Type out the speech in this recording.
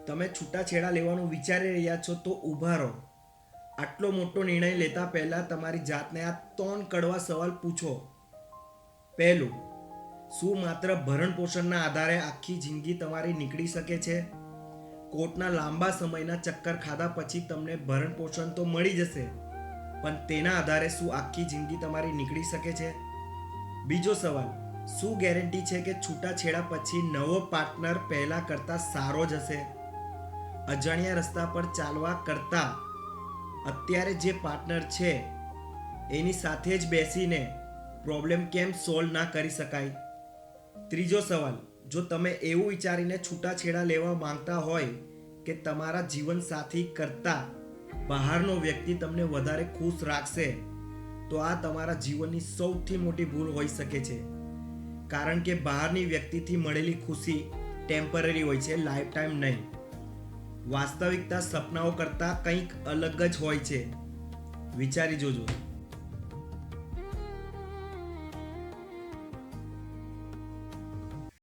તમે છૂટાછેડા લેવાનું વિચારી રહ્યા છો તો ઊભા રહો. આટલો મોટો નિર્ણય લેતા પહેલા તમારી જાતને આ 3 કડવા સવાલ પૂછો. પહેલું, શું માત્ર ભરણ પોષણના આધારે આખી જિંદગી તમારી નીકળી શકે છે? કોર્ટના લાંબા સમયના ચક્કર ખાધા પછી તમને ભરણ પોષણ તો મળી જશે, પણ તેના આધારે શું આખી જિંદગી તમારી નીકળી શકે છે? બીજો સવાલ, શું ગેરંટી છે કે છૂટાછેડા પછી નવો પાર્ટનર પહેલા કરતાં સારો જ હશે? અજાણ્યા રસ્તા પર ચાલવા કરતાં અત્યારે જે પાર્ટનર છે એની સાથે જ બેસીને પ્રોબ્લેમ કેમ સોલ્વ ના કરી શકાય? ત્રીજો સવાલ, જો તમે એવું વિચારીને છૂટાછેડા લેવા માંગતા હોય કે તમારા જીવનસાથી કરતાં બહારનો વ્યક્તિ તમને વધારે ખુશ રાખશે, તો આ તમારા જીવનની સૌથી મોટી ભૂલ હોઈ શકે છે. કારણ કે બહારની વ્યક્તિથી મળેલી ખુશી ટેમ્પરરી હોય છે, લાઈફ ટાઈમ નહીં. વાસ્તવિકતા સપનાઓ કરતાં કંઈક અલગ જ હોય છે. વિચારી જોજો.